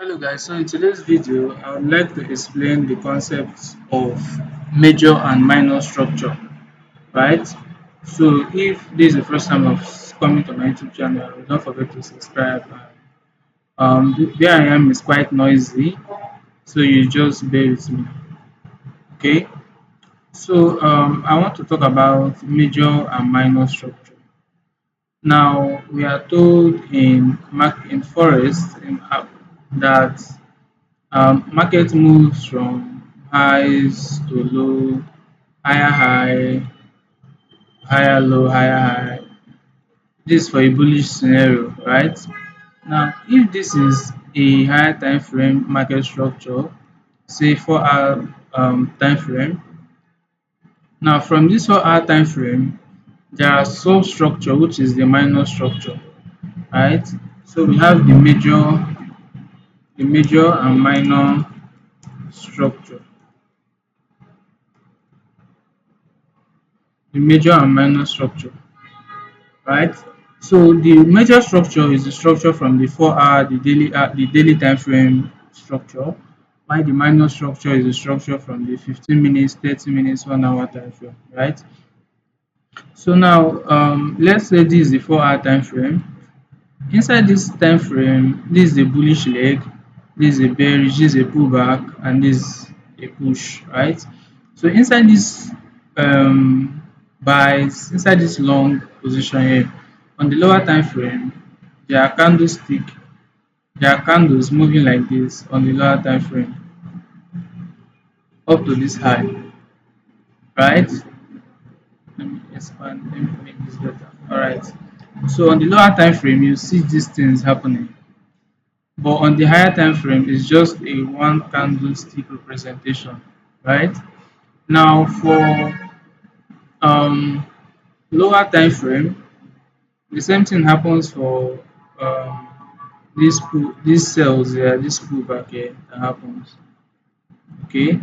Hello guys, so in today's video I would like to explain the concepts of major and minor structure, right? So if this is the first time of coming to my YouTube channel, don't forget to subscribe. Where I am is quite noisy, so you just bear with me, okay? So I want to talk about major and minor structure. Now we are told in forest that market moves from highs to low, higher high, higher low, higher high. This is for a bullish scenario, right? Now, if this is a higher time frame market structure, say 4 hour time frame. Now, from this 4 hour time frame, there are substructure, which is the minor structure, right? So we have the major and minor structure. The major and minor structure, right? So the major structure is the structure from the 4 hour, the daily time frame structure, while the minor structure is the structure from the 15 minutes, 30 minutes, 1 hour time frame, right? So now let's say this is the 4 hour time frame. Inside this time frame, this is a bullish leg, this is a bearish, this is a pullback, and this is a push, right? So inside this buys, inside this long position here, on the lower time frame, there are candles moving like this on the lower time frame up to this high, right? Let me expand, let me make this better. All right. So on the lower time frame, you see these things happening, but on the higher time frame, it's just a one candlestick representation, right? Now for um lower time frame, the same thing happens for um these cells here, this pullback here that happens. Okay,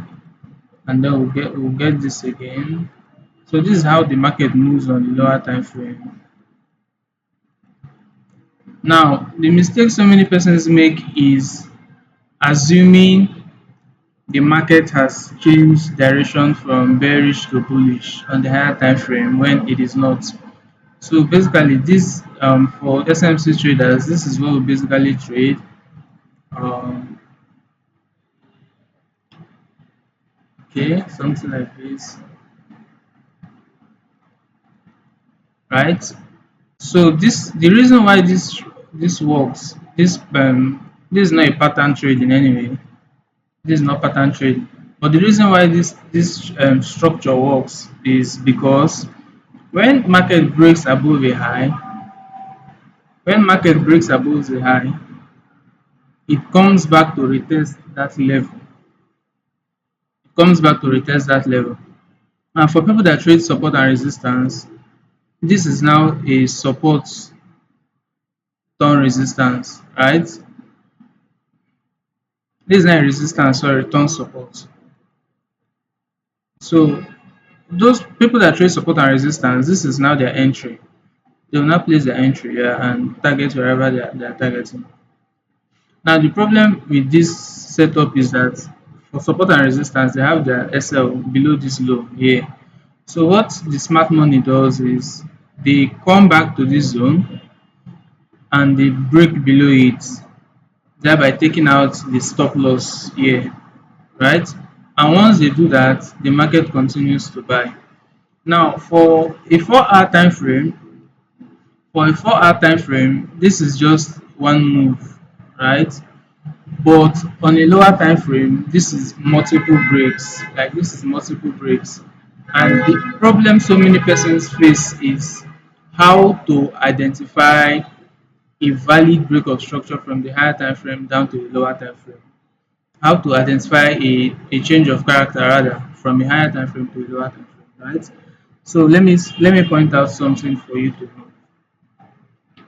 and then we'll get this again. So this is how the market moves on the lower time frame. Now the mistake so many persons make is assuming the market has changed direction from bearish to bullish on the higher time frame when it is not. So basically this for SMC traders, this is what we basically trade. um okay, something like this, right? So the reason why this works, this is not a pattern trade in any way. This is not pattern trade, but the reason why this structure works is because when market breaks above a high, when market breaks above the high, it comes back to retest that level. It comes back to retest that level. And for people that trade support and resistance, this is now a support turn resistance, right? This is not a resistance, sorry, turn support. So those people that trade support and resistance, this is now their entry. They will now place their entry here and target wherever they are targeting. Now the problem with this setup is that for support and resistance, they have their SL below this low here. So what the smart money does is they come back to this zone and they break below it, thereby taking out the stop loss here, right? And once they do that, the market continues to buy. Now for a 4 hour time frame, this is just one move, right? But on a lower time frame, this is multiple breaks. Like this is multiple breaks. And the problem so many persons face is how to identify a valid break of structure from the higher time frame down to the lower time frame. How to identify a change of character rather from a higher time frame to a lower time frame, right? So let me point out something for you to know.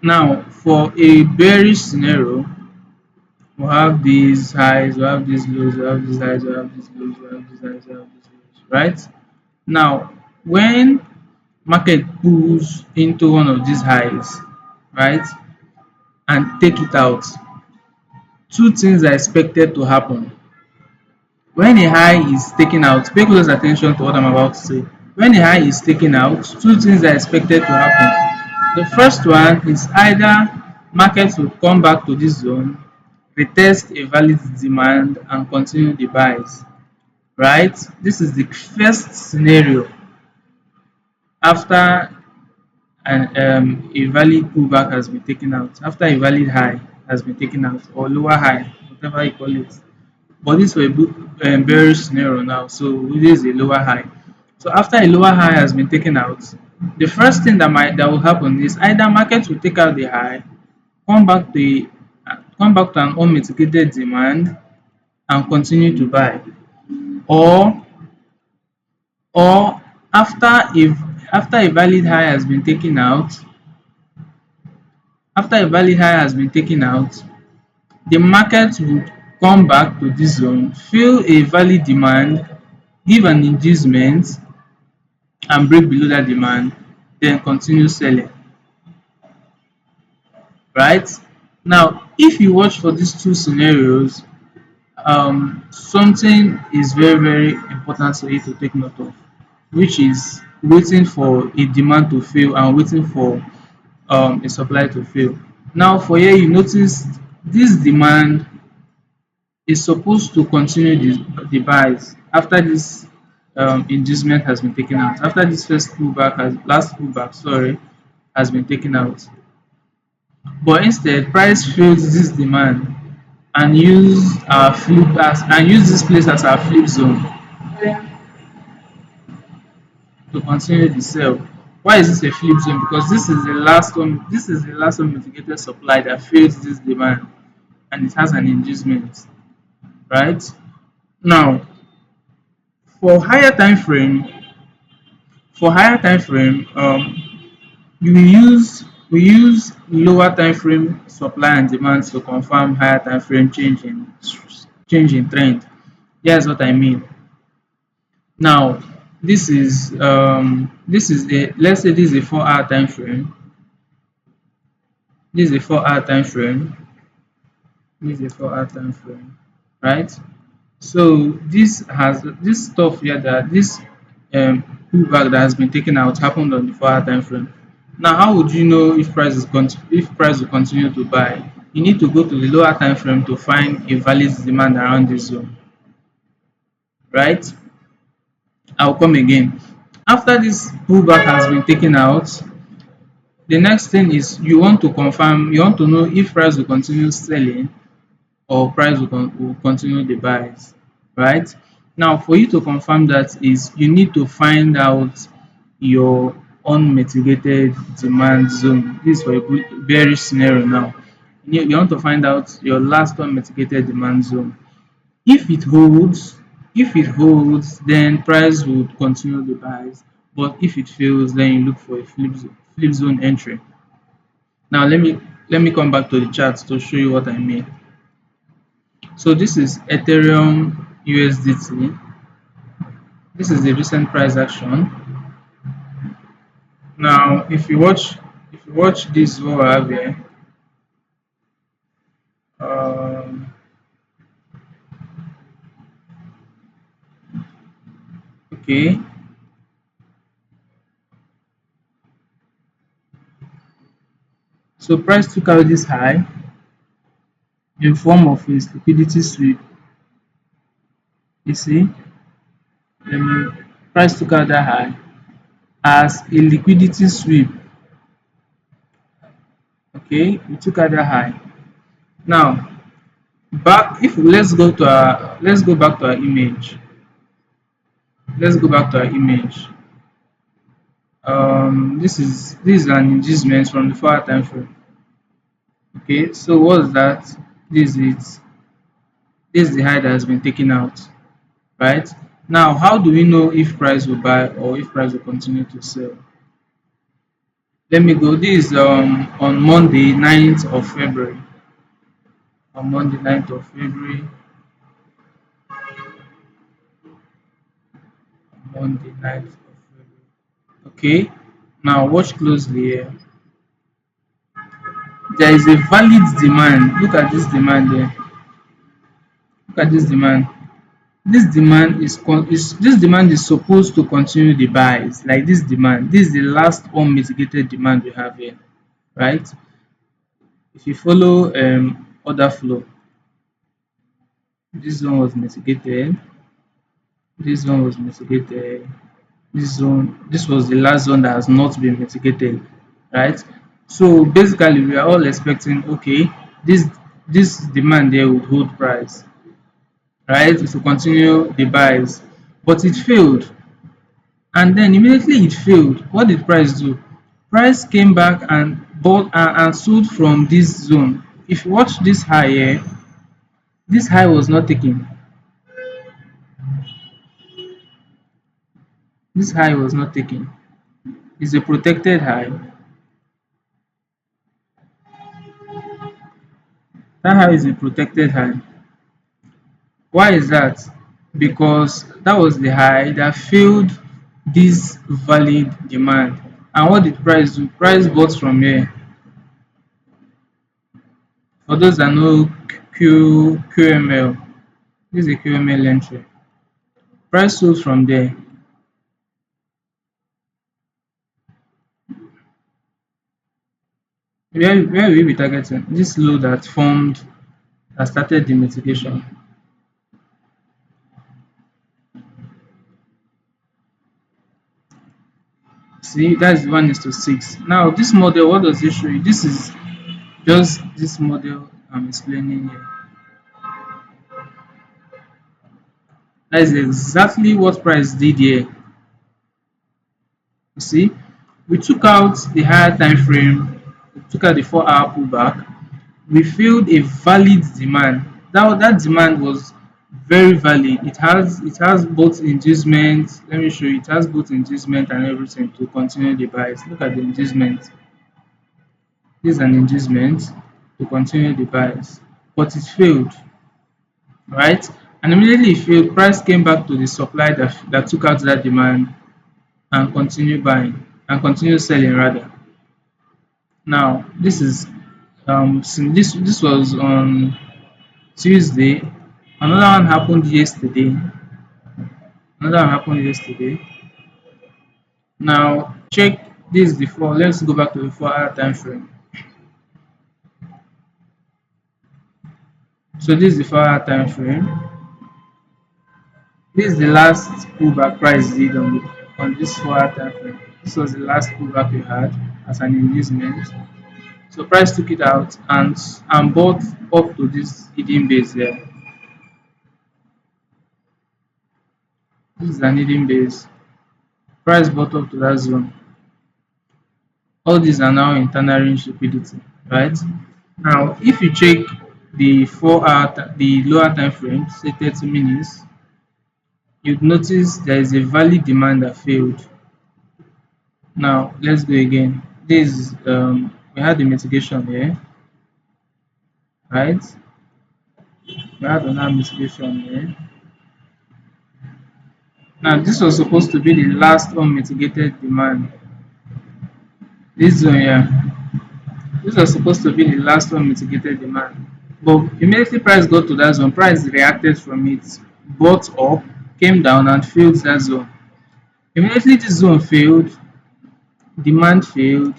Now, for a bearish scenario, we have these highs, we have these lows, we have these highs, we have these lows, we have these highs, we have these lows, right? Now, when market pulls into one of these highs, right, and take it out two things are expected to happen. When a high is taken out, pay close attention to what I'm about to say. When a high is taken out, two things are expected to happen. The first one is either markets will come back to this zone, retest a valid demand, and continue the buys. Right? This is the first scenario after a valid pullback has been taken out, after a valid high has been taken out, or lower high, whatever you call it. But this was a bearish scenario now, so this is a lower high. So after a lower high has been taken out, the first thing that will happen is either market will take out the high, come back to an unmitigated demand and continue to buy, or or after a valid high has been taken out, the market would come back to this zone, fill a valid demand, give an inducement and break below that demand, then continue selling. Right? Now, if you watch for these two scenarios, something is very, very important for you to take note of, which is waiting for a demand to fail and waiting for a supply to fail. Now, for here, you notice this demand is supposed to continue the buys after this inducement has been taken out. After this last pullback, sorry, has been taken out. But instead, price failed this demand and use this place as our flip zone to continue the sell. Why is this a flip zone? Because this is the last one mitigated supply that fails this demand and it has an inducement, right? Now, for higher time frame, you will use we use lower time frame supply and demand to confirm higher time frame change in trend. Here's what I mean. Now, this is a let's say this is a 4 hour time frame. This is a 4 hour time frame. This is a 4 hour time frame, right? So this stuff here that this pullback that has been taken out happened on the 4 hour time frame. Now, how would you know if price will continue to buy? You need to go to the lower time frame to find a valid demand around this zone, right? I'll come again. After this pullback has been taken out, the next thing is you want to know if price will continue selling or price will continue the buys, right? Now, for you to confirm that is you need to find out your unmitigated demand zone. This is for a bearish scenario now. You want to find out your last unmitigated demand zone. If it holds, then price would continue the buys. But if it fails, then you look for a flip zone entry. Now let me come back to the chart to show you what I mean. So this is Ethereum USDT. This is the recent price action. Now, if you watch this what I have here, um, okay. So price took out this high in form of its liquidity sweep. You see, let me price took out that high as a liquidity sweep. Okay, we took out that high. Now, back if let's go back to our image. Let's go back to our image. This is an inducement from the 4 hour time frame. Okay, so what's that? This is it. This is the high that has been taken out, right? Now, how do we know if price will buy or if price will continue to sell? Let me go. This is on Monday, 9th of February. On Monday, 9th of February. Monday, 9th of February. Okay. Now watch closely here. There is a valid demand. Look at this demand there. Look at this demand. This demand is supposed to continue the buys. Like this demand, this is the last unmitigated demand we have here, right? If you follow order flow, this one was mitigated, this one was mitigated, this was the last one that has not been mitigated, right? So basically we are all expecting, okay, this this demand there would hold price, right? To continue the buys, but it failed. And then immediately it failed. What did price do? Price came back and bought and sold from this zone. If you watch this high here, this high was not taken. This high was not taken. It's a protected high. That high is a protected high. Why is that? Because that was the high that failed this valid demand. And what did price do? Price bought from here. For those that know QML, this is a QML entry. Price sold from there. Where will we be targeting? This low that formed, that started the mitigation. See, that's 1:6. Now, this model, what does it show you? This is just this model I'm explaining here. That is exactly what price did here. You see, we took out the higher time frame, we took out the 4-hour pullback, we filled a valid demand. That demand was very valid. It has both inducement. Let me show you. It has both inducement and everything to continue the buys. Look at the inducement. This is an inducement to continue the buys, but it failed, right? And immediately it failed. Price came back to the supply that took out that demand and continue buying and continue selling rather. Now this is this was on Tuesday. Another one happened yesterday. Another one happened yesterday. Now check this before. Let's go back to the 4-hour time frame. So this is the 4-hour time frame. This is the last pullback price did on this 4-hour time frame. This was the last pullback we had as an inducement. So price took it out and bought up to this hidden base there. This is an hidden base. Price bought up to that zone. All these are now internal range liquidity, right? Now, if you check the 4-hour, the lower time frame, say 30 minutes, you'd notice there is a valid demand that failed. Now, let's go again. This we had the mitigation here, right? We had another mitigation here. Now, this was supposed to be the last unmitigated demand. This zone here, this was supposed to be the last unmitigated demand. But immediately price got to that zone, price reacted from it, bought up, came down and failed that zone. Immediately this zone failed, demand failed.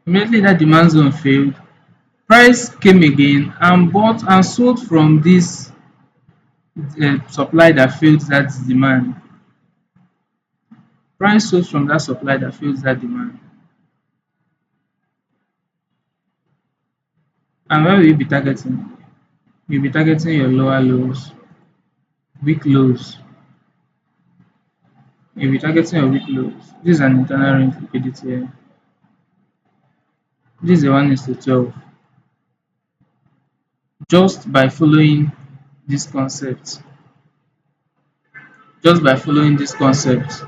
Immediately that demand zone failed, price came again and bought and sold from this supply that failed that demand. Price sold from that supply that failed that demand. And where will you be targeting? You'll be targeting your lower lows, weak lows. You'll be targeting your weak lows. This is an internal range liquidity here. This is the 1:12. Just by following this concept, just by following this concept,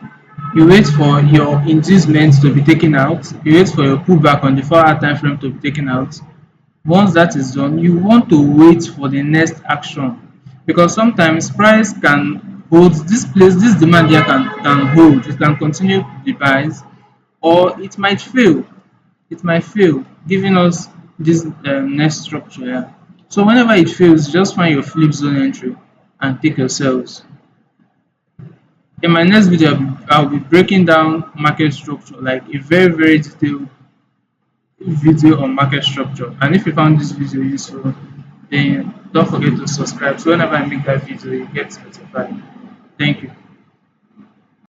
you wait for your inducement to be taken out, you wait for your pullback on the 4-hour time frame to be taken out. Once that is done, you want to wait for the next action, because sometimes price can hold this place, this demand here can hold, it can continue the buys, or it might fail, giving us this next structure here. So whenever it fails, just find your flip zone entry and take your sales. In my next video, I'll be breaking down market structure, like a very detailed video on market structure. And if you found this video useful, then don't forget to subscribe so whenever I make that video, you get notified. Thank you.